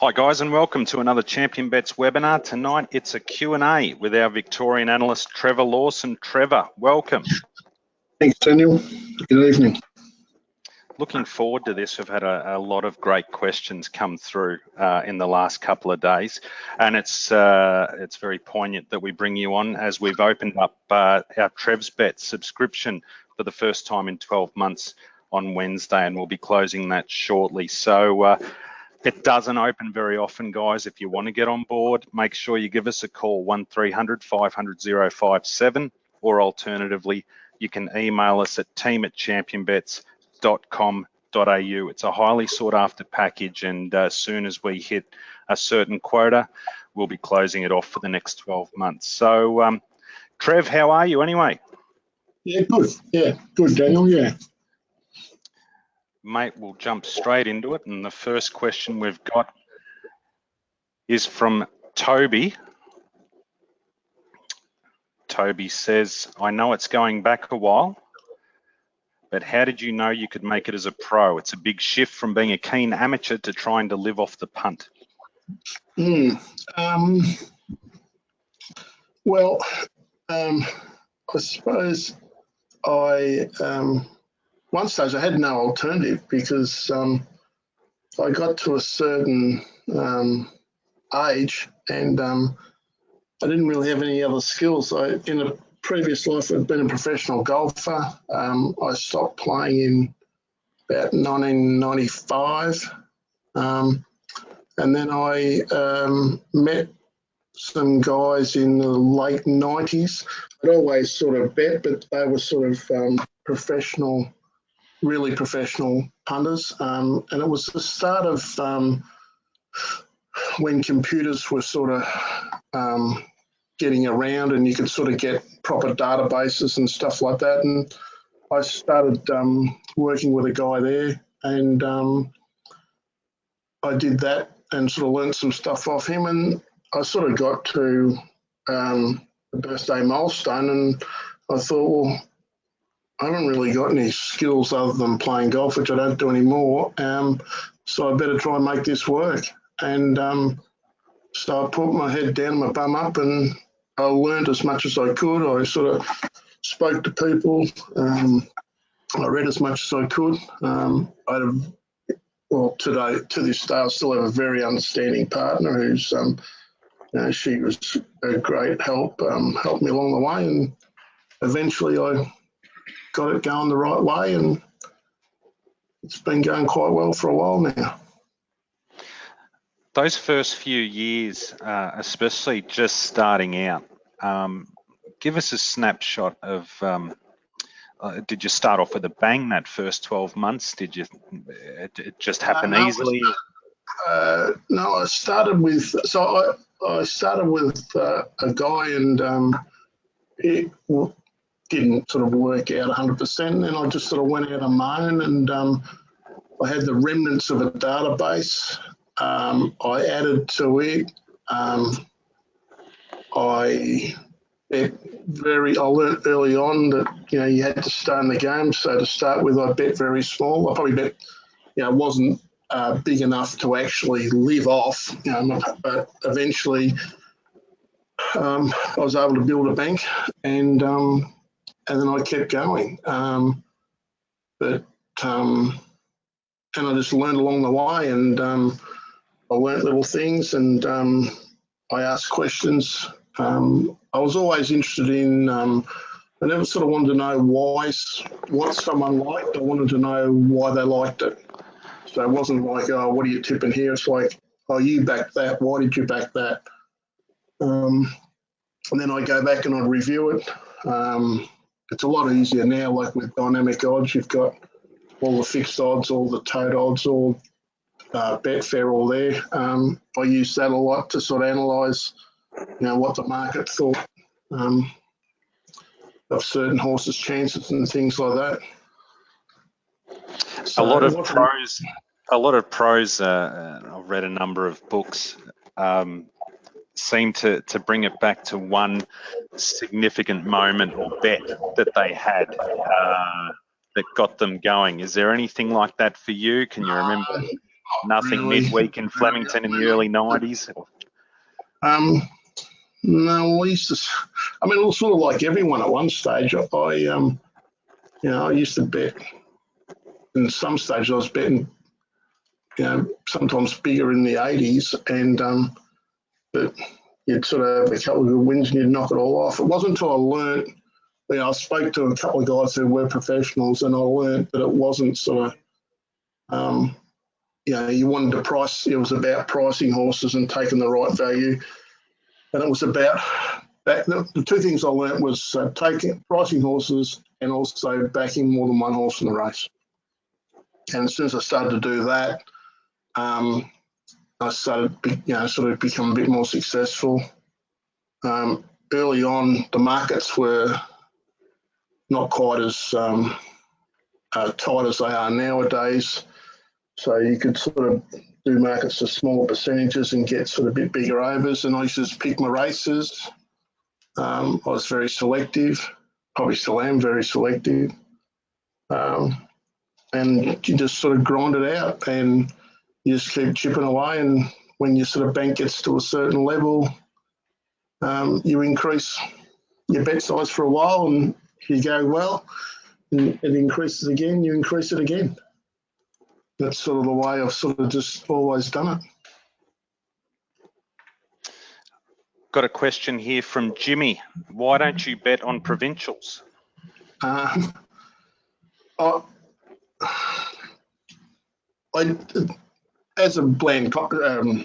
Hi guys, and welcome to another Champion Bets webinar. Tonight it's a Q&A with our Victorian analyst Trevor Lawson. Trevor, welcome. Thanks, Daniel. Good evening. Looking forward to this. We've had a lot of great questions come through in the last couple of days, and it's very poignant that we bring you on as we've opened up our Trev's Bet subscription for the first time in 12 months on Wednesday, and we'll be closing that shortly. So it doesn't open very often, guys. If you want to get on board, make sure you give us a call, 1300 500 057, or alternatively, you can email us at team@championbets.com.au. It's a highly sought after package, and as soon as we hit a certain quota, we'll be closing it off for the next 12 months. So, Trev, how are you anyway? Yeah, good. Yeah, good, Daniel. Yeah. Mate, we'll jump straight into it. And the first question we've got is from Toby. Toby says, I know it's going back a while, but how did you know you could make it as a pro? It's a big shift from being a keen amateur to trying to live off the punt. Well, I suppose one stage I had no alternative because I got to a certain age and I didn't really have any other skills. In a previous life, I'd been a professional golfer. I stopped playing in about 1995. And then I met some guys in the late 90s. I'd always sort of bet, but they were sort of professional, really professional punters. And it was the start of when computers were sort of getting around and you could sort of get proper databases and stuff like that. And I started working with a guy there, and I did that and sort of learned some stuff off him. And I sort of got to the birthday milestone, and I thought, well, I haven't really got any skills other than playing golf, which I don't do anymore. So I better try and make this work. And so I put my head down, my bum up, and I learned as much as I could. I sort of spoke to people. I read as much as I could. To this day, I still have a very understanding partner who's, she was a great help, helped me along the way, and eventually I got it going the right way, and it's been going quite well for a while now. Those first few years, especially just starting out, give us a snapshot of, did you start off with a bang that first 12 months? Did you, it just happen easily? No, I started with, I started with a guy, and it didn't sort of work out 100%. And I just sort of went out on my own, and I had the remnants of a database. I added to it. I learned early on that, you had to stay in the game. So to start with, I bet very small. I probably bet, wasn't big enough to actually live off, but eventually I was able to build a bank, and then I kept going. And I just learned along the way, and I learnt little things, and I asked questions. I was always interested in, I never sort of wanted to know what someone liked. I wanted to know why they liked it. So it wasn't like, oh, what are you tipping here? It's like, oh, you backed that. Why did you back that? And then I go back and I review it. It's a lot easier now, like with dynamic odds. You've got all the fixed odds, all the tote odds, all Betfair, all there. I use that a lot to sort of analyse, what the market thought of certain horses' chances and things like that. So a lot of pros. I've read a number of books. Seem to bring it back to one significant moment or bet that they had that got them going. Is there anything like that for you? Can you remember? Nothing really. midweek in Flemington in the early 90s? No, we used to. I mean, it was sort of like everyone at one stage. I used to bet. In some stages, I was betting, sometimes bigger in the 80s, and but you'd sort of have a couple of good wins and you'd knock it all off. It wasn't until I learnt. I spoke to a couple of guys who were professionals, and I learnt that it wasn't sort of. You wanted to price. It was about pricing horses and taking the right value. And it was about the two things I learnt was pricing horses and also backing more than one horse in the race. And as soon as I started to do that, I started, sort of become a bit more successful. Early on, the markets were not quite as tight as they are nowadays. So you could sort of do markets to smaller percentages and get sort of a bit bigger overs. And I used to just pick my races. I was very selective, probably still am very selective. And you just sort of grind it out and you just keep chipping away. And when your sort of bank gets to a certain level, you increase your bet size for a while, and if you go well, and it increases again, you increase it again. That's sort of the way I've sort of just always done it. Got a question here from Jimmy. Why don't you bet on provincials? I as a blend, I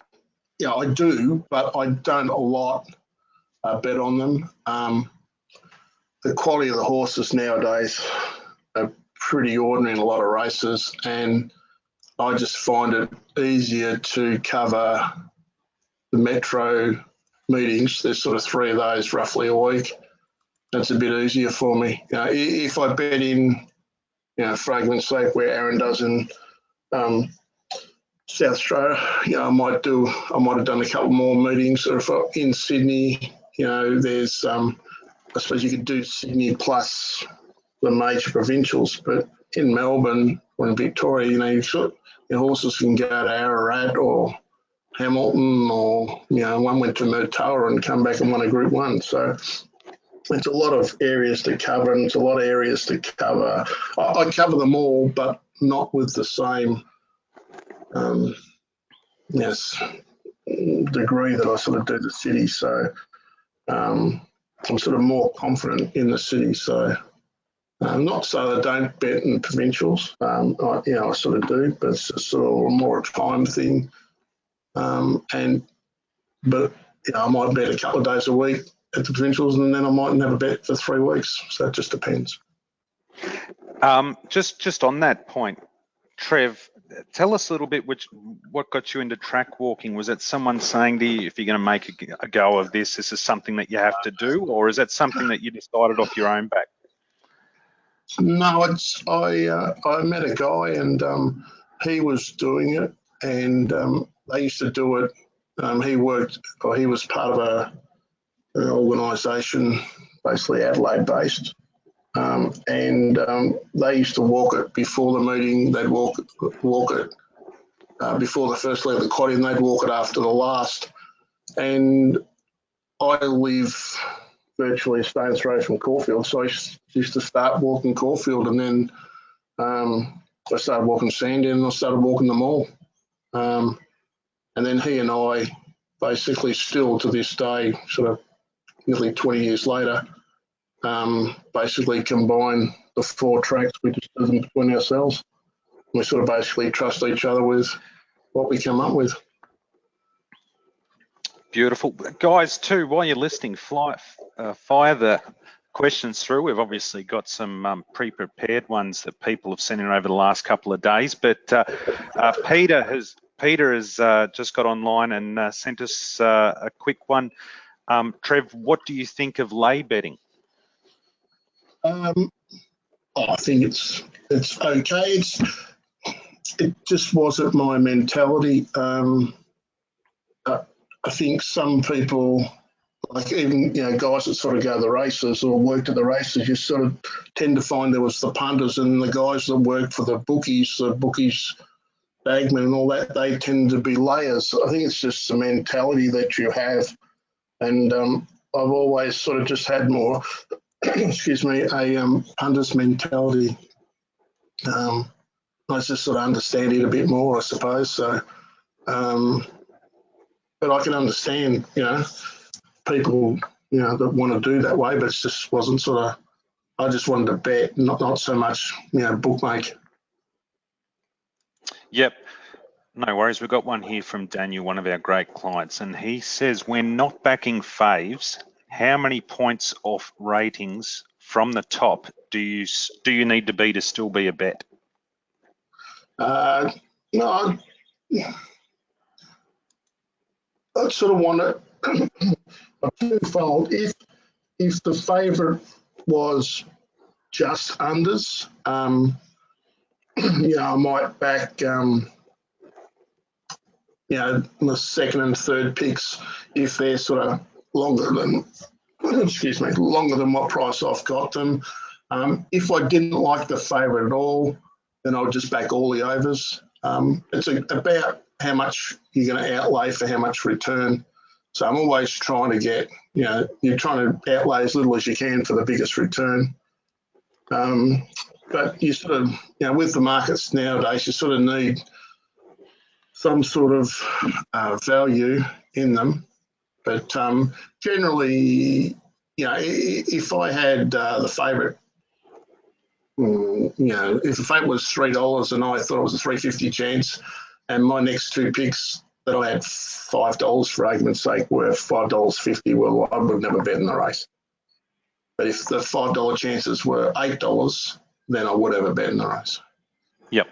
do, but I don't a lot bet on them. The quality of the horses nowadays are pretty ordinary in a lot of races, and I just find it easier to cover the metro meetings. There's sort of 3 of those roughly a week. That's a bit easier for me. If I bet in, for argument's sake, where Aaron does in South Australia, I might have done a couple more meetings. Or if I'm in Sydney, there's, I suppose you could do Sydney plus the major provincials, but in Melbourne or in Victoria, your horses can go to Ararat or Hamilton, or one went to Murtoa and come back and won a Group 1. So it's a lot of areas to cover, and it's a lot of areas to cover. I cover them all, but not with the same degree that I sort of do the city. So I'm sort of more confident in the city. So not so I don't bet in provincials. I sort of do, but it's just sort of more a time thing. But I might bet a couple of days a week at the provincials, and then I mightn't have a bet for 3 weeks. So it just depends. Just on that point, Trev, tell us a little bit what got you into track walking. Was it someone saying to you, if you're going to make a go of this is something that you have to do, or is that something that you decided off your own back? No, I met a guy, and he was doing it, and they used to do it. He was part of an organisation, basically Adelaide-based, and they used to walk it before the meeting. They'd walk it before the first leg of the quad, and they'd walk it after the last. And I live virtually a stone's throw from Caulfield, so I used to start walking Caulfield, and then I started walking Sandown, and I started walking them all. And then he and I basically still to this day, sort of nearly 20 years later, basically combine the 4 tracks. We just do them between ourselves. We sort of basically trust each other with what we come up with. Beautiful. Guys, too, while you're listening, fire the questions through. We've obviously got some pre-prepared ones that people have sent in over the last couple of days, but Peter has just got online and sent us a quick one. Trev, what do you think of lay betting? I think it's okay. It just wasn't my mentality. I think some people, like even guys that sort of go to the races or worked at the races, you sort of tend to find there was the punters and the guys that worked for the bookies. The bookies Bagman and all that, they tend to be layers. I think it's just the mentality that you have. And I've always sort of just had more, excuse me, a punter's mentality. I just sort of understand it a bit more, I suppose. So, but I can understand, people, that want to do that way, but it just wasn't sort of, I just wanted to bet, not so much, bookmake. Yep. No worries. We've got one here from Daniel, one of our great clients, and he says, when not backing faves, how many points off ratings from the top do you need to be to still be a bet? No, I sort of want to twofold. If the favourite was just unders, I might back, the second and third picks if they're sort of longer than, longer than what price I've got them. If I didn't like the favourite at all, then I'll just back all the overs. It's about how much you're going to outlay for how much return. So I'm always trying to get, you're trying to outlay as little as you can for the biggest return. But you sort of, with the markets nowadays, you sort of need some sort of value in them. But generally, if I had the favourite, if the favourite was $3 and I thought it was a $3.50 chance, and my next two picks that I had $5 for argument's sake were $5.50, well, I would never bet in the race. But if the $5 chances were $8, then I would have a bet in the race. Yep.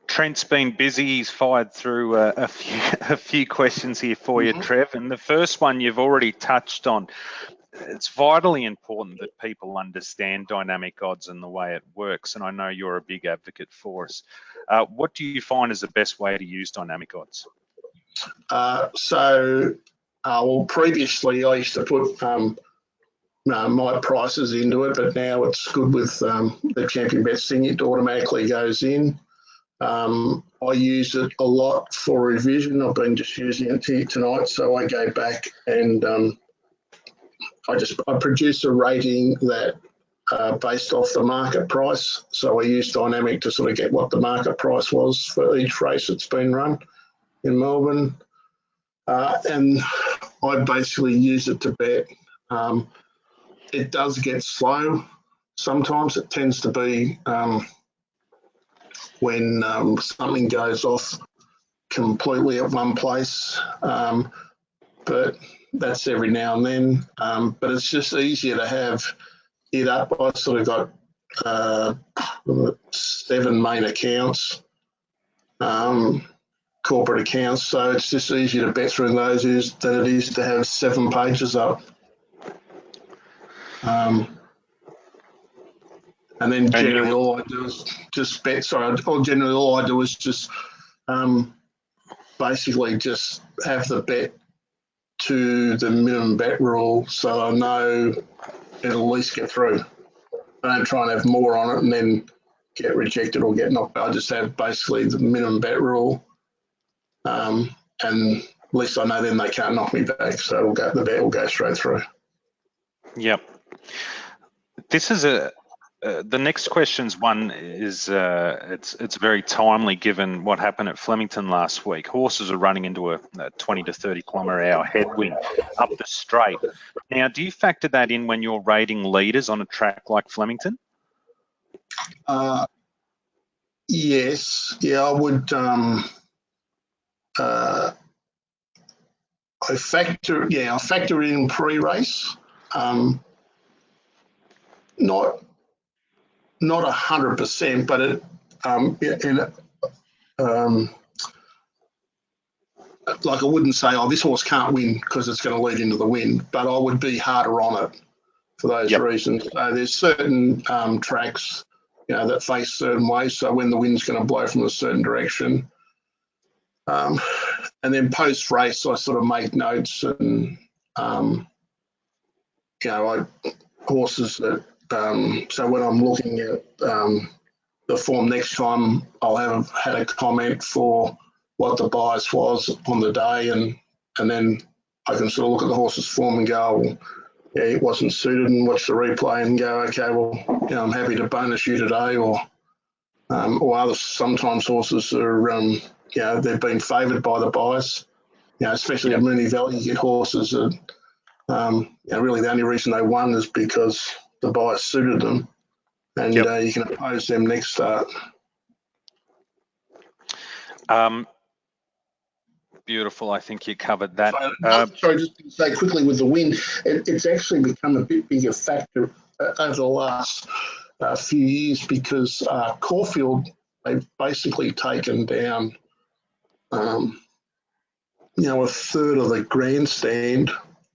Trent's been busy. He's fired through a few questions here for you, Trev. And the first one you've already touched on. It's vitally important that people understand dynamic odds and the way it works. And I know you're a big advocate for us. What do you find is the best way to use dynamic odds? Well, previously I used to put my prices into it, but now it's good with the Champion Bets thing. It automatically goes in. I use it a lot for revision. I've been just using it here tonight, so I go back and I produce a rating that based off the market price. So I use Dynamic to sort of get what the market price was for each race that's been run in Melbourne. And I basically use it to bet. It does get slow. Sometimes it tends to be when something goes off completely at one place. But that's every now and then. But it's just easier to have it up. I sort of got 7 main accounts, corporate accounts, so it's just easier to bet through those than it is to have 7 pages up. And then generally all I do is just bet. Generally all I do is just basically just have the bet to the minimum bet rule, so I know it'll at least get through. I don't try and have more on it and then get rejected or get knocked out. I just have basically the minimum bet rule, and at least I know then they can't knock me back, so the bet will go straight through. Yep. This is the next question's one is it's very timely given what happened at Flemington last week. Horses are running into a 20 to 30 km/h headwind up the straight. Now, do you factor that in when you're rating leaders on a track like Flemington? Yes. Yeah, I would. I factor in pre-race. Not 100%, but like I wouldn't say, this horse can't win because it's going to lead into the wind, but I would be harder on it for those reasons. There's certain tracks, that face certain ways, so when the wind's going to blow from a certain direction. And then post-race, I sort of make notes and, horses that, so when I'm looking at the form next time, I'll have had a comment for what the bias was on the day, and then I can sort of look at the horse's form and go, well, yeah, it wasn't suited, and watch the replay and go, okay, well, I'm happy to bonus you today, or other, sometimes horses are, they've been favoured by the bias, especially at Moonee Valley. You get horses that, really the only reason they won is because the bias suited them, and you can oppose them next start. Beautiful. I think you covered that. Sorry, just to say quickly with the wind, it's actually become a bit bigger factor over the last few years, because Caulfield, they've basically taken down, a third of the grandstand,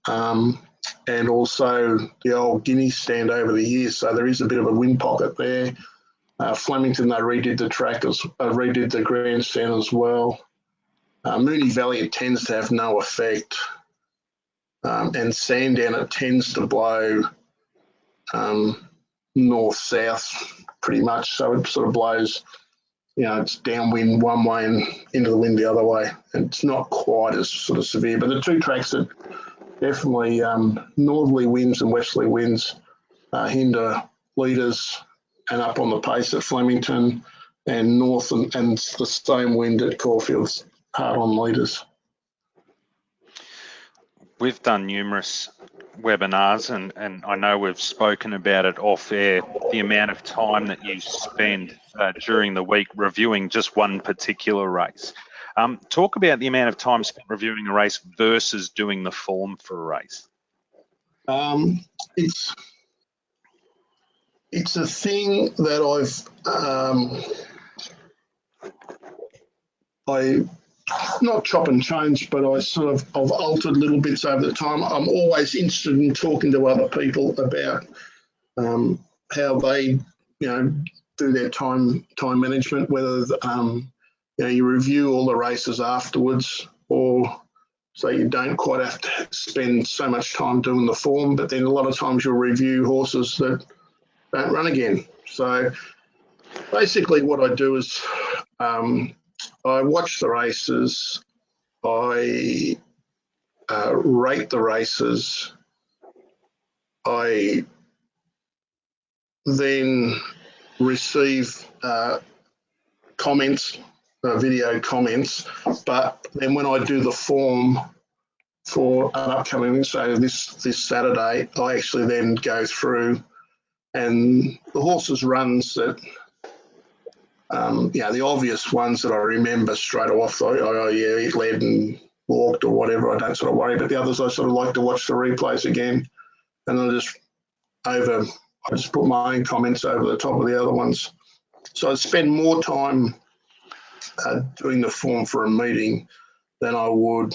and also the old Guinea stand over the years. So there is a bit of a wind pocket there. Flemington, they redid the track, redid the grandstand as well. Moonee Valley, it tends to have no effect, and Sandown, it tends to blow north-south pretty much, so it sort of blows, it's downwind one way and into the wind the other way, and it's not quite as sort of severe. But the two tracks that definitely northerly winds and westerly winds hinder leaders and up on the pace at Flemington, and north and the same wind at Caulfield's hard on leaders. We've done numerous webinars, and I know we've spoken about it off air, the amount of time that you spend during the week reviewing just one particular race. Talk about the amount of time spent reviewing a race versus doing the form for a race. It's a thing that I not chop and change, but I've altered little bits over the time. I'm always interested in talking to other people about how they, do their time management, whether you review all the races afterwards, or so you don't quite have to spend so much time doing the form. But then a lot of times you'll review horses that don't run again. So basically what I do is I watch the races, I rate the races, I then receive comments, video comments, but then when I do the form for an upcoming, so this Saturday, I actually then go through, and the horses runs that, the obvious ones that I remember straight off, he led and walked or whatever, I don't sort of worry, but the others I sort of like to watch the replays again, and I just put my own comments over the top of the other ones. So I spend more time doing the form for a meeting than I would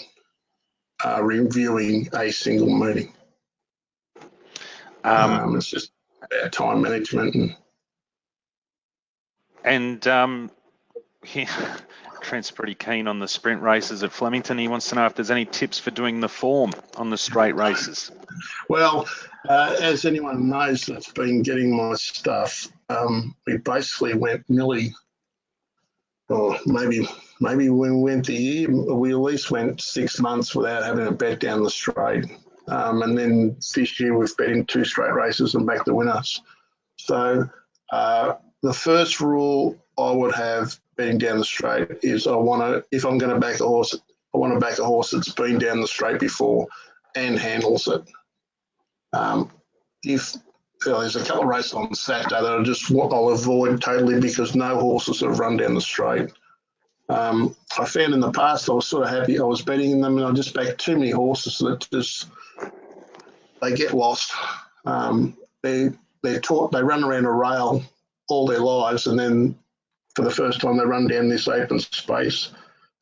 reviewing a single meeting. It's just about time management. And Trent's pretty keen on the sprint races at Flemington. He wants to know if there's any tips for doing the form on the straight races. Well, as anyone knows that's been getting my stuff, we basically went nearly, or maybe when we went the year, we at least went 6 months without having a bet down the straight. And then this year we've bet in 2 straight races and backed the winners. So the first rule I would have betting down the straight is if I'm going to back a horse, I want to back a horse that's been down the straight before and handles it. If there's a couple of races on Saturday that I'll avoid totally because no horses have run down the straight. I found in the past I was sort of happy I was betting in them, and I just backed too many horses that they get lost. They're taught, they run around a rail all their lives, and then for the first time they run down this open space,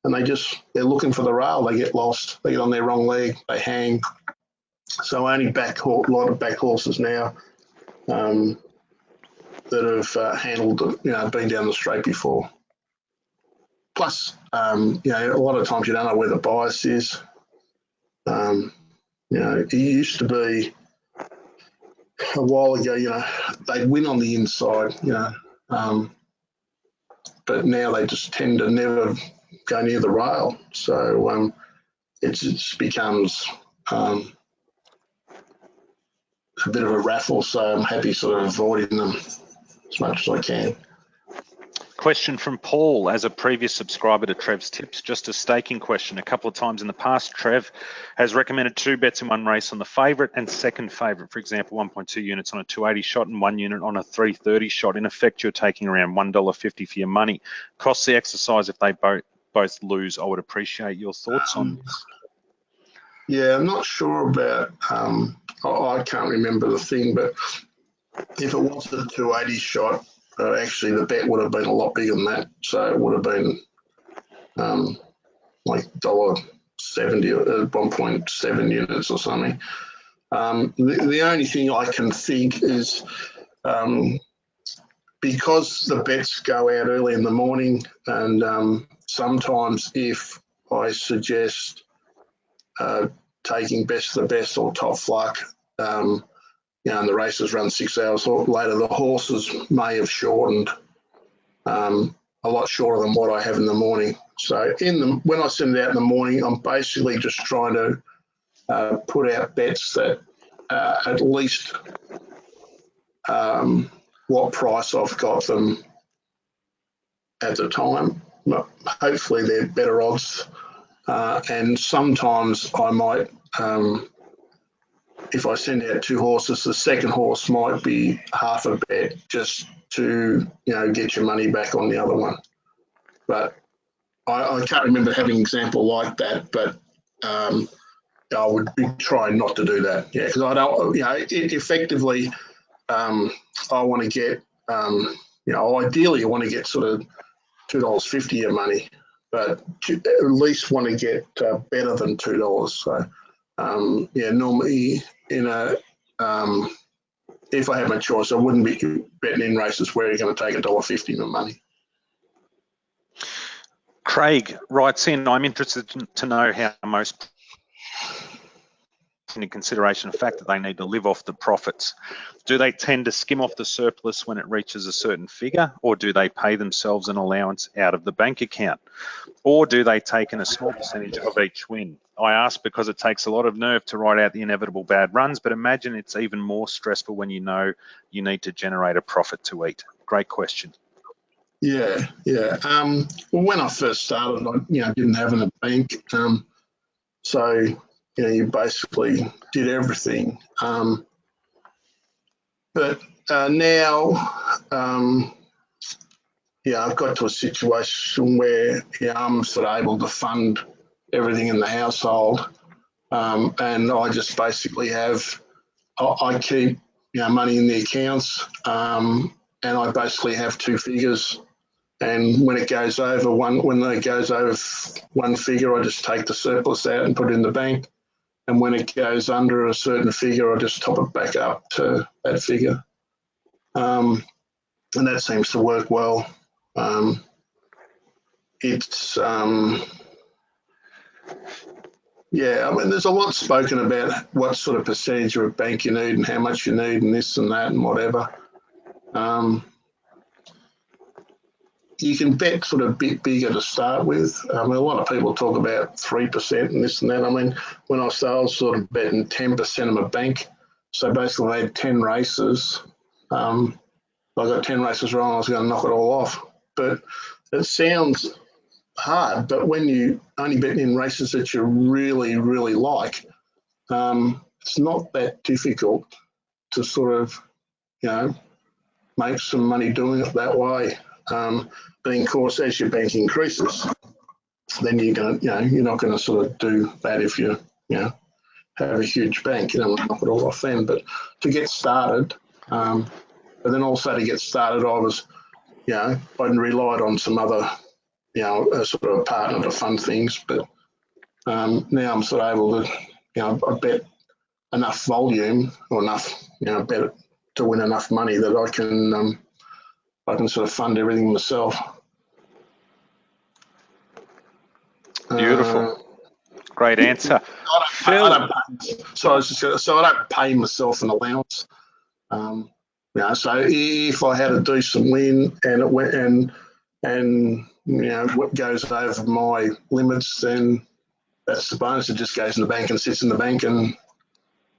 and they're looking for the rail. They get lost. They get on their wrong leg. They hang. So I only back a lot of back horses now that have handled, been down the straight before. Plus, a lot of times you don't know where the bias is. It used to be a while ago, they'd win on the inside, but now they just tend to never go near the rail. So it just becomes a bit of a raffle. So I'm happy sort of avoiding them as much as I can. Question from Paul, as a previous subscriber to Trev's tips, just a staking question. A couple of times in the past, Trev has recommended 2 bets in one race on the favourite and second favourite. For example, 1.2 units on a 280 shot and 1 unit on a 330 shot. In effect, you're taking around $1.50 for your money. Costs the exercise if they both lose. I would appreciate your thoughts on this. Yeah, I'm not sure about, I can't remember the thing, but if it was a 280 shot, actually the bet would have been a lot bigger than that. So it would have been like $1.70 or 1.7 units or something. The only thing I can think is because the bets go out early in the morning, and sometimes if I suggest taking best of the best or top fluck, and the races run 6 hours later, the horses may have shortened a lot shorter than what I have in the morning. So when I send it out in the morning, I'm basically just trying to put out bets that at least what price I've got them at the time. Hopefully they're better odds. And sometimes I might, if I send out 2 horses, the second horse might be half a bet just to, get your money back on the other one. But I can't remember having an example like that, but I would be trying not to do that. Yeah, because I don't, effectively, I want to get, ideally I want to get sort of $2.50 your money, but at least want to get better than $2. So, normally if I had my choice, I wouldn't be betting in races where you're going to take $1.50 my money. Craig writes in, I'm interested to know how most into consideration the fact that they need to live off the profits. Do they tend to skim off the surplus when it reaches a certain figure, or do they pay themselves an allowance out of the bank account? Or do they take in a small percentage of each win? I ask because it takes a lot of nerve to ride out the inevitable bad runs, but imagine it's even more stressful when you know you need to generate a profit to eat. Great question. Yeah. Well, when I first started, I didn't have a bank, so you basically did everything. But now, I've got to a situation where I'm sort of able to fund everything in the household, and I just basically I keep money in the accounts, and I basically have 2 figures. And when it goes over one figure, I just take the surplus out and put it in the bank. And when it goes under a certain figure, I just top it back up to that figure. And that seems to work well. There's a lot spoken about what sort of percentage of a bank you need and how much you need and this and that and whatever. You can bet sort of a bit bigger to start with. A lot of people talk about 3% and this and that. When I started, I was sort of betting 10% of my bank. So basically, I had 10 races. I got 10 races wrong, I was going to knock it all off. But it sounds hard, but when you only bet in races that you really, really like, it's not that difficult to sort of, make some money doing it that way. But of course, as your bank increases, then you're not going to sort of do that if you, have a huge bank. You don't want to knock it all off then. But to get started, but then also to get started, I was, I relied on some other, a sort of a partner to fund things. But now I'm sort of able to, I bet enough volume or enough, bet to win enough money that I can sort of fund everything myself. Beautiful. Great answer. I don't pay myself an allowance. So if I had a decent win and it went and and what goes over my limits, then that's the bonus. It just goes in the bank and sits in the bank, and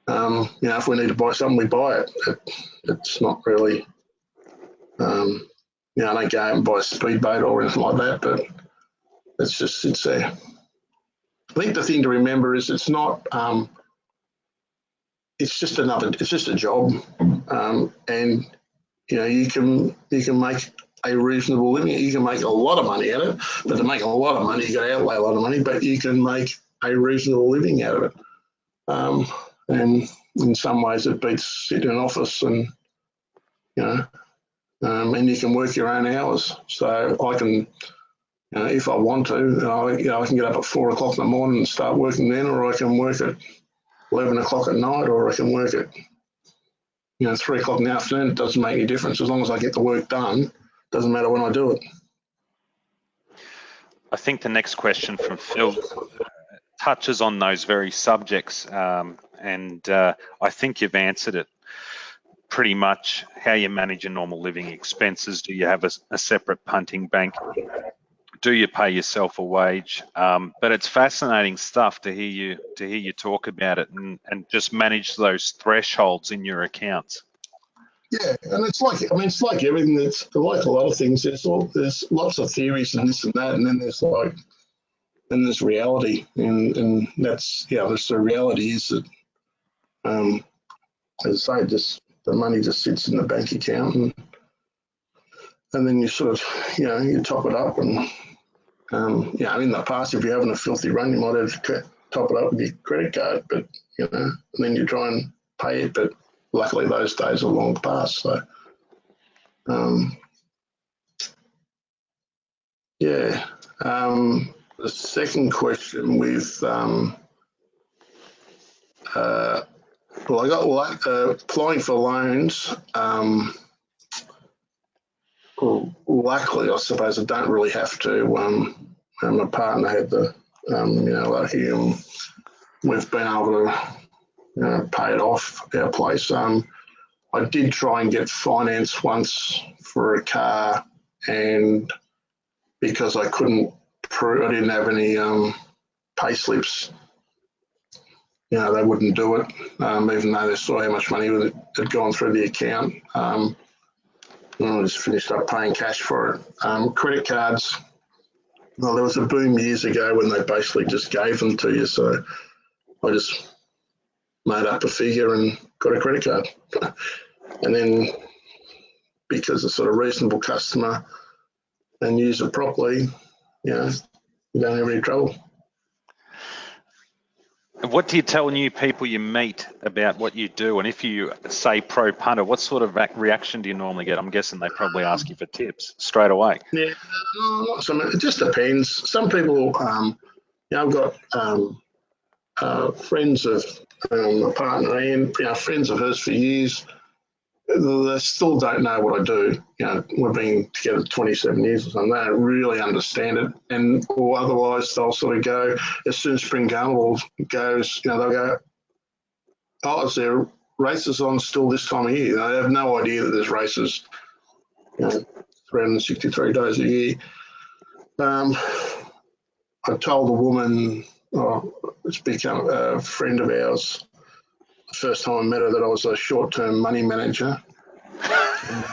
if we need to buy something, we buy it. It's not really, I don't go out and buy a speedboat or anything like that, but it's just sits there. I think the thing to remember is it's not. It's just a job, and you can make a reasonable living. You can make a lot of money out of it, but to make a lot of money, you got to outlay a lot of money. But you can make a reasonable living out of it, and in some ways, it beats sitting in an office, and and you can work your own hours. So I can, if I want to, I can get up at 4 o'clock in the morning and start working then, or I can work at 11 o'clock at night, or I can work at 3 o'clock in the afternoon. It doesn't make any difference as long as I get the work done. Doesn't matter when I do it. I think the next question from Phil touches on those very subjects, and I think you've answered it pretty much. How you manage your normal living expenses? Do you have a separate punting bank? Do you pay yourself a wage? But it's fascinating stuff to hear you talk about it and just manage those thresholds in your accounts. Yeah, and it's like everything. That's like a lot of things. There's lots of theories and this and that, and then there's reality, and that's the reality is that, as I say, just the money just sits in the bank account, and then you sort of you top it up, and in the past, if you're having a filthy run, you might have to top it up with your credit card, but and then you try and pay it, but luckily those days are long past. So, the second question with I got applying for loans. Luckily, I suppose I don't really have to. My partner had the lucky, we've been able to pay it off our place. I did try and get finance once for a car, and because I couldn't prove, I didn't have any pay slips, they wouldn't do it, even though they saw how much money had gone through the account. I just finished up paying cash for it. Credit cards, well, there was a boom years ago when they basically just gave them to you, so I just made up a figure and got a credit card. And then because it's sort of reasonable customer and use it properly, you don't have any trouble. What do you tell new people you meet about what you do? And if you say pro punter, what sort of reaction do you normally get? I'm guessing they probably ask you for tips straight away. Yeah, it just depends. Some people, I've got friends of my partner and friends of hers for years. They still don't know what I do. We've been together 27 years or something. They don't really understand it, or otherwise they'll sort of go, as soon as spring carnival goes, they'll go, "Oh, is there races on still this time of year?" They have no idea that there's races, 363 days a year. I told a woman, it's become a friend of ours, the first time I met her, that I was a short-term money manager.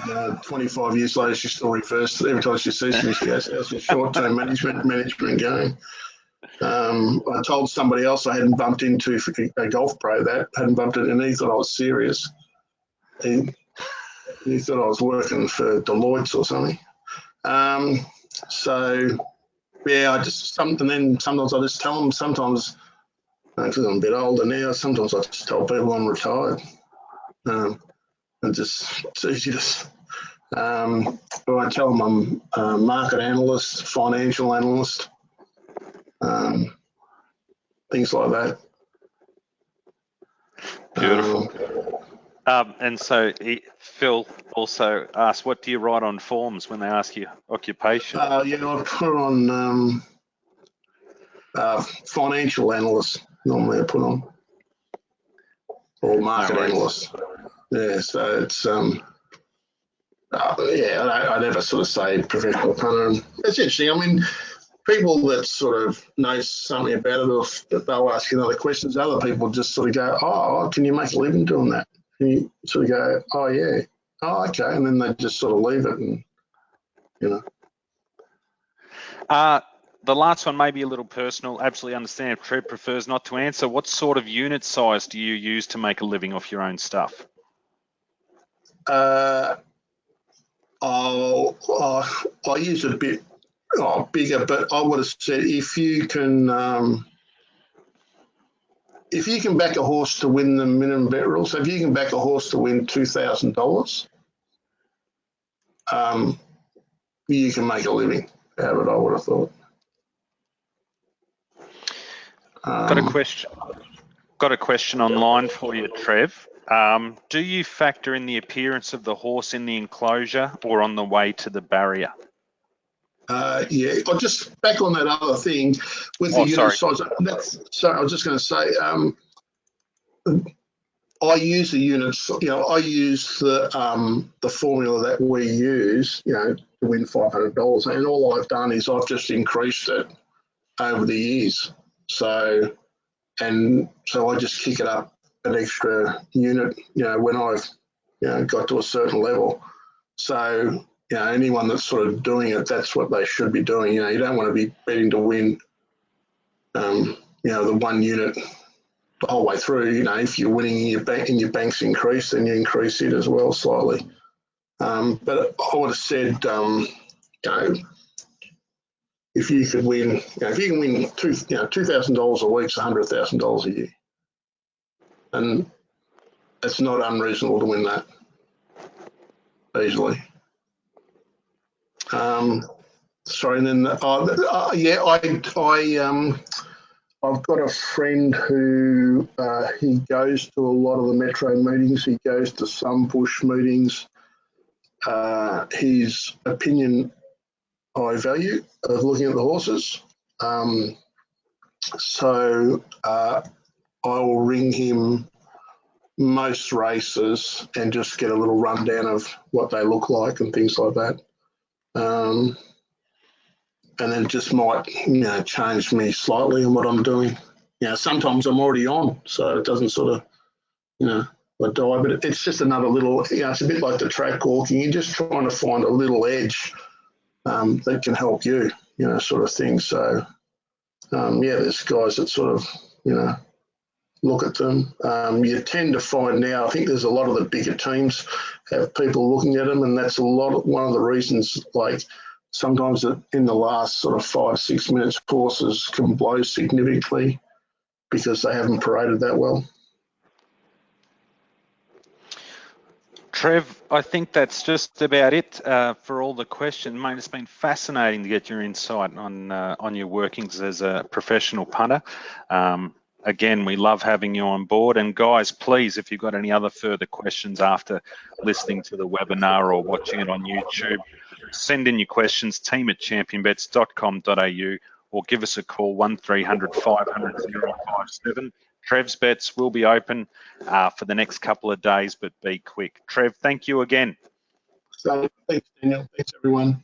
And 25 years later, she still refers to it. Every time she sees me, she goes, "How's your short-term management going?" I told somebody else I hadn't bumped into, a golf pro, hadn't bumped into, and he thought I was serious. He thought I was working for Deloitte or something. I just sometimes I just tell them. Sometimes, because I'm a bit older now, sometimes I just tell people I'm retired. And just it's easy to. I tell them I'm a market analyst, financial analyst, things like that. Beautiful. And so Phil also asked, what do you write on forms when they ask you occupation? I put on financial analyst. Normally I put on, or market analyst. Yeah, so it's Yeah, I never sort of say professional punter. And it's interesting. I mean, people that sort of know something about it, or they'll ask you other questions. Other people just sort of go, "Oh, can you make a living doing that?" And you sort of go, "Oh, yeah, oh, okay," and then they just sort of leave it, and you know. The last one may be a little personal. Absolutely understand if Trev prefers not to answer. What sort of unit size do you use to make a living off your own stuff? I'll use a bit bigger, but I would have said if you can back a horse to win the minimum bet rule, so if you can back a horse to win $2,000, you can make a living out of it, I would have thought. Got a question online for you, Trev. Do you factor in the appearance of the horse in the enclosure or on the way to the barrier? Yeah, I'll just back on that other thing with the unit size. So I was just going to say, I use the units. I use the formula that we use. To win $500, and all I've done is I've just increased it over the years. So I just kick it up an extra unit. When I've got to a certain level. So anyone that's sort of doing it, that's what they should be doing. You don't want to be betting to win, the one unit the whole way through. If you're winning and your bank's increased, then you increase it as well slightly. But I would have said, if you could win, if you can win $2,000 a week, it's $100,000 a year, and it's not unreasonable to win that easily. Sorry, and then I've got a friend who he goes to a lot of the metro meetings. He goes to some bush meetings. His opinion I value of looking at the horses. So I will ring him most races and just get a little rundown of what they look like and things like that. And then it just might, change me slightly in what I'm doing. Sometimes I'm already on, so it doesn't sort of, I die. But it's just another little, it's a bit like the track walking. You're just trying to find a little edge that can help you, sort of thing. So, there's guys that sort of, look at them. You tend to find now, I think there's a lot of the bigger teams have people looking at them, and that's one of the reasons, like, sometimes in the last sort of 5-6 minutes, horses can blow significantly because they haven't paraded that well. Trev, I think that's just about it for all the questions. Mate, it's been fascinating to get your insight on your workings as a professional punter. Again, we love having you on board. And guys, please, if you've got any other further questions after listening to the webinar or watching it on YouTube, send in your questions, team@championbets.com.au, or give us a call, 1300 500 057. Trev's bets will be open for the next couple of days, but be quick. Trev, thank you again. So thanks, Daniel. Thanks, everyone.